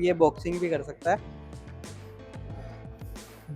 ये बॉक्सिंग भी कर सकता है।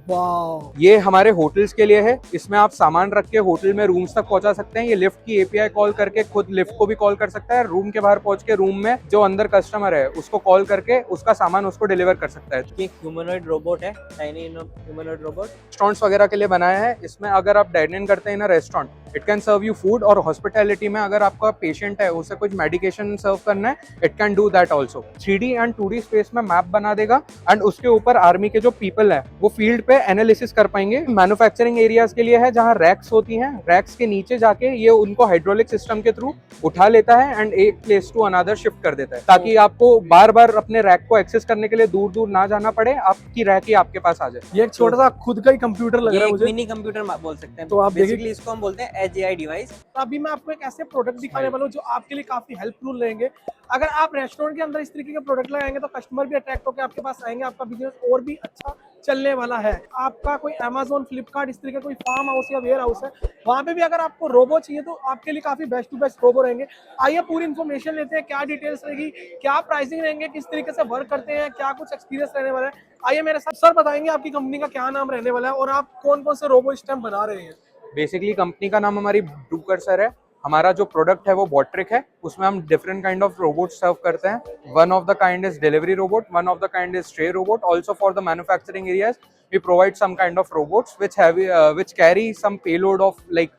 वाह, ये हमारे होटल्स के लिए है। इसमें आप सामान रख के होटल में रूम्स तक पहुंचा सकते हैं। ये लिफ्ट की एपीआई कॉल करके खुद लिफ्ट को भी कॉल कर सकता है। रूम के बाहर पहुंच के रूम में जो अंदर कस्टमर है उसको कॉल करके उसका सामान उसको डिलीवर कर सकता है। ये ह्यूमनॉइड रोबोट है, टाइनी ह्यूमनॉइड रोबोट। रेस्टोरेंट्स वगैरह के लिए बनाया है। इसमें अगर आप डाइन इन करते हैं ना restaurant, it can serve you food. और हॉस्पिटैलिटी में अगर आपका पेशेंट है उसे कुछ मेडिकेशन सर्व करना है, it can do that also. 3D and 2D space में मैप बना देगा एंड उसके ऊपर आर्मी के जो पीपल है वो फील्ड पे एनालिसिस कर पाएंगे। मैन्युफैक्चरिंग एरियाज के लिए है जहाँ रैक्स होती हैं, रैक्स के नीचे जाके ये उनको हाइड्रोलिक सिस्टम के थ्रू उठा लेता है एंड एक प्लेस टू अनदर शिफ्ट कर देता है, ताकि आपको बार बार अपने रैक को एक्सेस करने के लिए दूर दूर ना जाना पड़े, आपकी रैक ही आपके पास आ जाए। ये एक छोटा सा खुद का ही कंप्यूटर लग ये रहा है एक मुझे। मिनी कंप्यूटर बोल सकते हैं। तो आप देखिए- बेसिकली इसको हम बोलते हैं एज एआई डिवाइस। तो अभी मैं आपको एक ऐसे प्रोडक्ट दिखाने वाला हूँ जो आपके लिए काफी हेल्पफुल रहेंगे। अगर आप रेस्टोरेंट के अंदर इस तरीके के प्रोडक्ट लगाएंगे तो कस्टमर भी अट्रैक्ट होकर आपके पास आएंगे, आपका बिजनेस और भी अच्छा चलने वाला है। आपका कोई अमेजोन, फ्लिपकार्ट, इस तरीके कोई फार्म हाउस या वेयर हाउस है, वहाँ पे भी अगर आपको रोबो चाहिए तो आपके लिए काफी बेस्ट टू बेस्ट रोबो रहेंगे। आइए पूरी इन्फॉर्मेशन लेते हैं, क्या डिटेल्स रहेगी, क्या प्राइसिंग रहेंगे, किस तरीके से वर्क करते हैं, क्या कुछ एक्सपीरियंस रहने वाला है। आइए मेरे साथ सर बताएंगे आपकी कंपनी का क्या नाम रहने वाला है और आप कौन कौन से रोबो इस टाइम बना रहे हैं। बेसिकली कंपनी का नाम हमारी ब्रूकर सर है। हमारा जो प्रोडक्ट है वो बॉट्रिक है। उसमें हम डिफरेंट काइंड ऑफ रोबोट सर्व करते हैं। One of the kind is delivery robot, one of the kind is stray robot. Also for the manufacturing areas we provide some kind of robots which carry some payload of like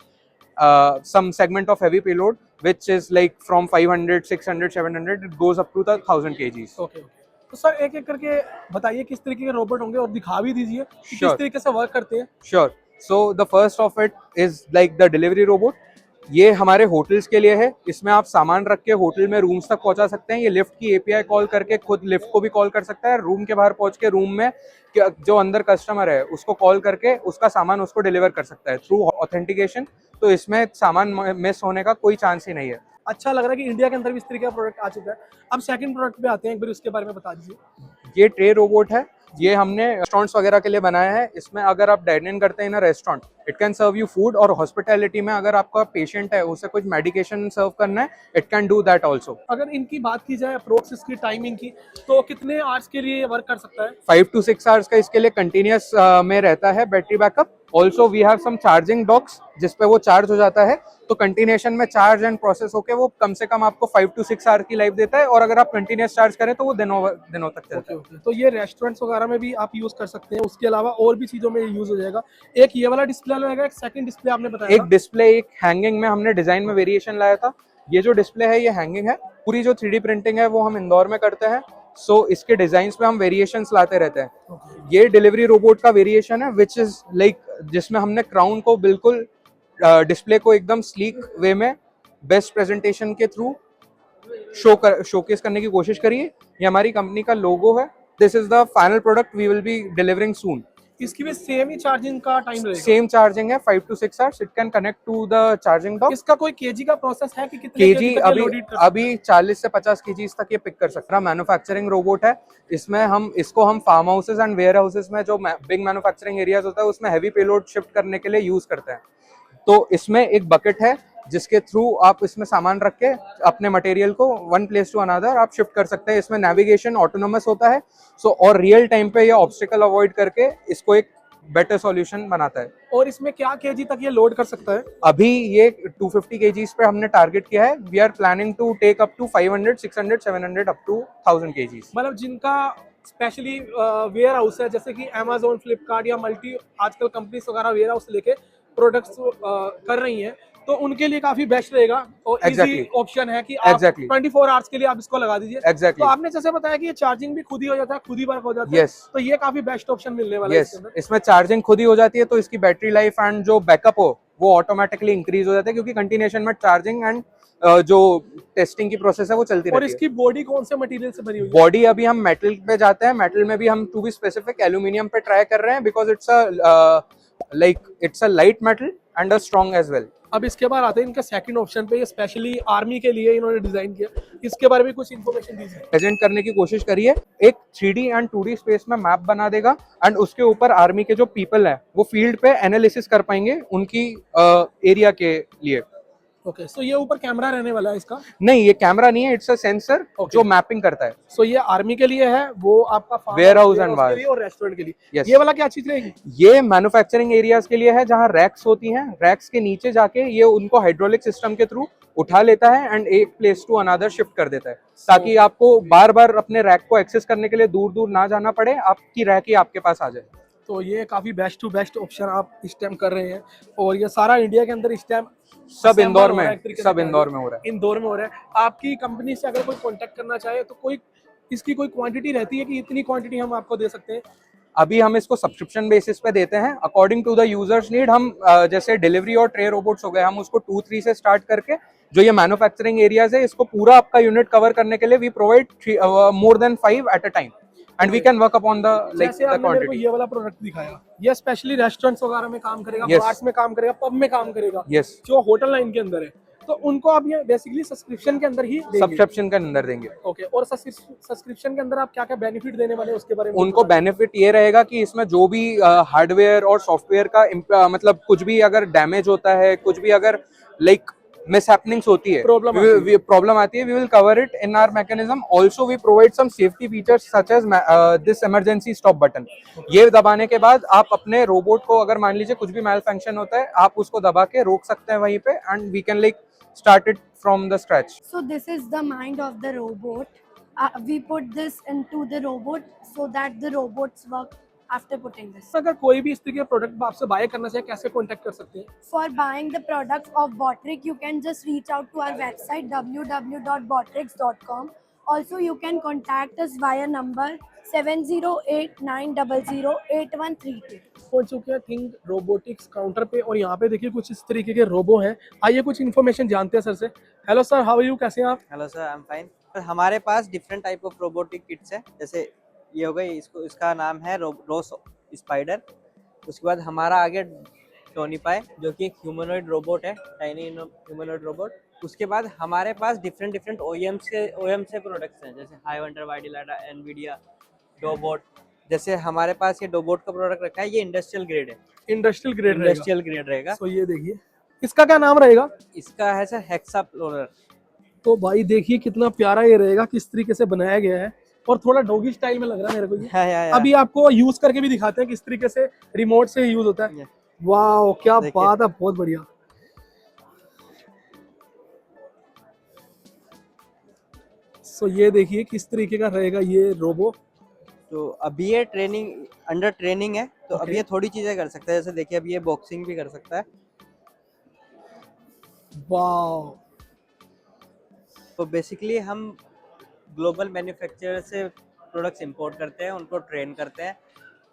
some segment of heavy payload which is like from 500 600 700, it goes up to the 1000 kgs. Okay, तो sir एक एक करके बताइए किस तरीके के robot होंगे और दिखा भी दीजिए कि किस Sure. तरीके से वर्क करते हैं। Sure. So the first of it is like the delivery robot. ये हमारे होटल्स के लिए है। इसमें आप सामान रख के होटल में रूम्स तक पहुंचा सकते हैं। ये लिफ्ट की एपीआई कॉल करके खुद लिफ्ट को भी कॉल कर सकता है। रूम के बाहर पहुंच के रूम में जो अंदर कस्टमर है उसको कॉल करके उसका सामान उसको डिलीवर कर सकता है थ्रू ऑथेंटिकेशन। तो इसमें सामान मिस होने का कोई चांस ही नहीं है। अच्छा लग रहा है कि इंडिया के अंदर भी इस तरीके का प्रोडक्ट आ चुका है। अब सेकंड प्रोडक्ट पे आते हैं, एक बार उसके बारे में बता दीजिए। ये ट्रे रोबोट है। ये हमने रेस्टोरेंट्स वगैरह के लिए बनाया है। इसमें अगर आप डाइन इन करते हैं ना restaurant, it can serve you food. और हॉस्पिटैलिटी में अगर आपका पेशेंट है उसे कुछ मेडिकेशन सर्व करना है, it can do that also. अगर इनकी बात की जाए अप्रोक्स इसकी टाइमिंग की, तो कितने आवर्स के लिए वर्क कर सकता है। 5 to 6 आवर्स का इसके लिए कंटिन्यूस में रहता है battery backup. Also we have some charging docks जिसपे वो चार्ज हो जाता है, तो कंटिन्यूएशन में चार्ज एंड प्रोसेस होके वो कम से कम आपको 5 to 6 आवर की लाइफ देता है। और अगर आप कंटिन्यूस चार्ज करें तो वो दिनों तक चलता है। तो ये रेस्टोरेंट्स वगैरह में भी आप यूज कर सकते हैं, उसके अलावा और भी चीजों में यूज हो जाएगा। एक ये वाला डिस्प्ले रहेगा, एक सेकंड डिस्प्ले आपने बताया एक डिस्प्ले, एक हैंगिंग में हमने डिजाइन में वेरिएशन लाया था। ये जो डिस्प्ले है ये हैंगिंग है। पूरी जो 3D प्रिंटिंग है वो हम इंदौर में करते हैं। सो इसके डिजाइन पे हम वेरिएशंस लाते रहते हैं। ये डिलीवरी रोबोट का वेरिएशन है विच इज लाइक जिसमें हमने क्राउन को बिल्कुल डिस्प्ले को एकदम स्लीक वे में बेस्ट प्रेजेंटेशन के थ्रू शोकेस करने की कोशिश करी है। ये हमारी कंपनी का लोगो है। This is the final product we will be delivering soon. इसकी भी सेम ही चार्जिंग का टाइम रहेगा। सेम चार्जिंग है 5 to 6 hours. It can connect to the charging dock. इसका कोई केजी का प्रोसेस है कि कितने केजी तक ये अभी लोडेड कर सकते हैं? अभी 40 से 50 केजीज तक ये पिक कर सकता है। मैन्युफैक्चरिंग रोबोट है। इसमें हम farmhouses and warehouses में जो बिग मैन्युफैक्चरिंग एरियाज होता है उसमें हैवी पेलोड शिफ्ट करने के लिए यूज करते हैं। तो इसमें एक बकेट है जिसके थ्रू आप इसमें सामान रख के अपने मटेरियल को वन प्लेस टू अनदर आप शिफ्ट कर सकते हैं। इसमें नेविगेशन ऑटोनोमस होता है। सो और रियल टाइम पे ये ऑब्स्टिकल अवॉइड करके इसको एक बेटर सॉल्यूशन बनाता है। और इसमें क्या केजी तक ये लोड कर सकता है। अभी ये 250 केजीज पे हमने टारगेट किया है। We are planning to take up to 500 600 700 up to 1000 kgs. मतलब जिनका स्पेशली वेयर हाउस है, जैसे कि अमेजोन, फ्लिपकार्ट या मल्टी आजकल कंपनीज वगैरह वेयर हाउस लेके प्रोडक्ट्स कर रही हैं, तो उनके लिए काफी बेस्ट रहेगा और इजी ऑप्शन है कि आप 24 आवर्स के लिए आप इसको लगा दीजिए। तो आपने जैसे बताया कि ये चार्जिंग भी खुद ही हो जाता है, खुद ही वर्क हो जाता है। तो ये काफी बेस्ट ऑप्शन मिलने वाला है इसके अंदर। इसमें चार्जिंग खुद ही हो जाती है तो इसकी बैटरी लाइफ एंड जो बैकअप हो वो ऑटोमेटिकली इंक्रीज हो जाता है, क्योंकि कंटिन्यूएशन में चार्जिंग एंड जो टेस्टिंग की प्रोसेस है वो चलती रहती है। और इसकी बॉडी कौन से मटेरियल से बनी हुई है? बॉडी अभी हम मेटल पे जाते हैं। मेटल में भी हम टू बी स्पेसिफिक एल्यूमिनियम पे ट्राई कर रहे हैं, because it's a light metal and a strong as well. अब इसके बाद आते हैं इनके सेकंड ऑप्शन पे। ये स्पेशली आर्मी के लिए इन्होंने डिजाइन किया, इसके बारे में कुछ इन्फॉर्मेशन दीजिए। प्रेजेंट करने की कोशिश करिए। एक 3D एंड 2D स्पेस में मैप बना देगा एंड उसके ऊपर आर्मी के जो पीपल है वो फील्ड पे एनालिसिस कर पाएंगे उनकी एरिया के लिए। ओके, सो ये ऊपर कैमरा रहने वाला है इसका। नहीं, ये कैमरा नहीं है, इट्स अ सेंसर Okay. जो मैपिंग करता है। सो ये आर्मी के लिए है, वो आपका Warehouse and के लिए और रेस्टोरेंट के लिए। Yes. ये वाला क्या चीज रहेगी? ये मैन्युफैक्चरिंग एरियाज के लिए है, जहाँ रैक्स होती हैं, रैक्स के नीचे जाके ये उनको हाइड्रोलिक सिस्टम के थ्रू उठा लेता है एंड एक प्लेस टू अनदर शिफ्ट कर देता है, ताकि आपको बार बार अपने रैक को एक्सेस करने के लिए दूर दूर ना जाना पड़े, आपकी रैक ही आपके पास आ जाए। तो ये काफी बेस्ट टू बेस्ट ऑप्शन आप इस टाइम कर रहे हैं, और ये सारा इंडिया के अंदर इस टाइम सब इंदौर में, सब इंदौर में हो रहा है। इंदौर में हो रहा है। आपकी कंपनी से अगर कोई कांटेक्ट करना चाहे तो कोई इसकी कोई क्वांटिटी रहती है कि इतनी क्वांटिटी हम आपको दे सकते हैं? अभी हम इसको सब्सक्रिप्शन बेसिस पे देते हैं, according to the users need. हम जैसे डिलीवरी और ट्रे रोबोट्स हो गए, हम उसको 2-3 से स्टार्ट करके जो ये मैन्युफैक्चरिंग एरियाज है, इसको पूरा आपका यूनिट कवर करने के लिए we provide more than 5 at a time and we can work upon the like जैसे द आपने मेरे को क्वांटिटी। ये वाला प्रोडक्ट दिखाया, ये स्पेशली रेस्टोरेंट्स वगैरह में काम करेगा, Yes. बार्स में काम करेगा, पब में काम करेगा, यस, जो होटल लाइन के अंदर है, तो उनको आप ये बेसिकली सब्सक्रिप्शन के अंदर ही देंगे। सब्सक्रिप्शन के अंदर देंगे। ओके, और सब्सक्रिप्शन के अंदर आप क्या क्या बेनिफिट देने वाले हैं उसके बारे में उनको बेनिफिट ये रहेगा कि इसमें जो भी हार्डवेयर और सॉफ्टवेयर का मतलब कुछ भी अगर डैमेज होता है, कुछ भी अगर लाइक मिसहैपनिंग्स होती है, प्रॉब्लम आती है, we will cover it in our mechanism. Also we provide some safety features such as this emergency stop button. ये दबाने के बाद आप अपने रोबोट को, अगर मान लीजिए कुछ भी मैल फंक्शन होता है, आप उसको दबा के रोक सकते हैं वहीं पे and we can like start it from the scratch. So this is the mind of the robot. We put this into the robot so that the robots work after putting this. अगर कोई भी इस तरीके के product आपसे bye करना चाहे, कैसे कांटेक्ट कर सकते हैं? For buying the products of Botric, you can just reach out to our website www.botrix.com. Also, you can contact us via number 7089008132. पहुंच चुके हैं थिंक रोबोटिक्स काउंटर पे, और यहाँ पे देखिए कुछ इस तरीके के रोबो हैं। आइए कुछ इन्फॉर्मेशन जानते हैं सर से। Hello sir, how are you, कैसे हैं आप? Hello sir, I am fine. Sir हमारे पास different type of robotic kits है। जैसे ये हो गई, इसका नाम है रोस स्पाइडर। उसके बाद हमारा आगे टोनी पाई, जो कि एक ह्यूमनॉइड रोबोट है, टाइनी ह्यूमनॉइड रोबोट। उसके बाद हमारे पास डिफरेंट ओएम से प्रोडक्ट्स हैं, जैसे हाई वंडर, वाइडिलाटा, एनवीडिया, डोबोट। जैसे हमारे पास ये डोबोट का प्रोडक्ट रखा है, ये इंडस्ट्रियल ग्रेड है। इंडस्ट्रियल ग्रेड रहेगा। रहेगा। तो ये देखिए, इसका क्या नाम रहेगा? इसका है सर हेक्साप्लोरर। तो भाई देखिए कितना प्यारा ये रहेगा, किस तरीके से बनाया गया है, और थोड़ा डॉगी स्टाइल में लग रहा है मेरे को ये। अभी आपको यूज करके भी दिखाते हैं किस तरीके से रिमोट से यूज होता है। वाह, क्या बात है, बहुत बढ़िया। सो ये देखिए किस तरीके का रहेगा ये रोबो। तो अभी ये अंडर ट्रेनिंग है, तो Okay. अभी ये थोड़ी चीजें कर सकता है। जैसे देखिए, अभी ये बॉक्सिंग भी कर सकता है। वाह, तो बेसिकली हम ग्लोबल मैन्युफैक्चरर से प्रोडक्ट्स इंपोर्ट करते हैं, उनको ट्रेन करते हैं,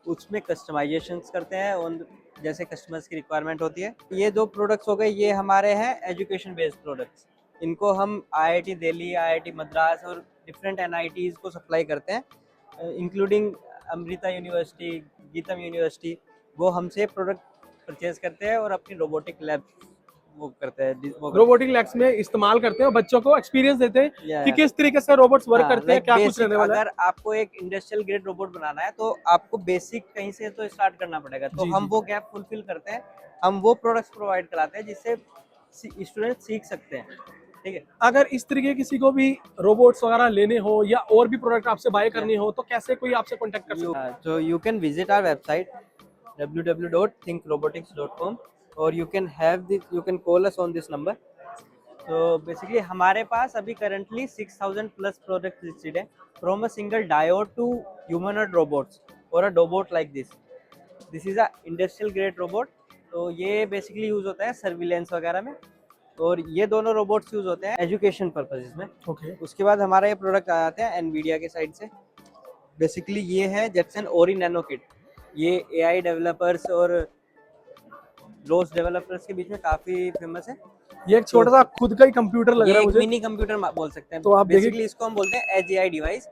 उसमें कस्टमाइजेशंस करते हैं उन जैसे कस्टमर्स की रिक्वायरमेंट होती है। ये 2 प्रोडक्ट्स हो गए, ये हमारे हैं एजुकेशन बेस्ड प्रोडक्ट्स। इनको हम IIT दिल्ली, IIT मद्रास और डिफरेंट NITs को सप्लाई करते हैं, including Amrita university, GITAM university. वो हमसे प्रोडक्ट परचेज करते हैं और अपनी रोबोटिक लैब वो करते हैं, रोबोटिक लैब्स में इस्तेमाल करते हैं और बच्चों को एक्सपीरियंस देते हैं कि किस तरीके से रोबोट्स वर्क करते हैं, क्या कुछ रहने वाला है। अगर आपको एक इंडस्ट्रियल ग्रेड रोबोट बनाना है, तो आपको बेसिक कहीं से तो स्टार्ट करना पड़ेगा। तो हम वो गैप फुलफिल करते हैं, हम वो प्रोडक्ट्स प्रोवाइड कराते हैं जिससे स्टूडेंट सीख सकते हैं। ठीक है। अगर इस तरीके किसी को भी रोबोट्स वगैरह लेने हो या और भी प्रोडक्ट आपसे बाय करनी हो, तो कैसे कोई आपसे कांटेक्ट कर सकता है? So you can visit our website www.thinkrobotics.com or you can call us on this number. So basically हमारे पास अभी currently 6000 plus products listed है, from a single diode to humanoid robots or a robot like this. This is a industrial grade robot. तो ये basically use होता है surveillance वगैरह में, और ये दोनों रोबोट्स यूज होते हैं एजुकेशन पर्पसेस में। ओके, उसके बाद हमारा ये प्रोडक्ट आ जाते हैं एनवीडिया के साइड से। बेसिकली ये है जेटसन ओरी नैनो किट। ये AI डेवलपर्स और रोज डेवलपर्स के बीच में काफी फेमस है। ये एक छोटा सा खुद का ही कंप्यूटर लग ये रहा है एक मुझे। मिनी कंप्यूटर बोल सकते हैं। तो आप देखिए- बेसिकली इसको हम बोलते हैं एज AI डिवाइस।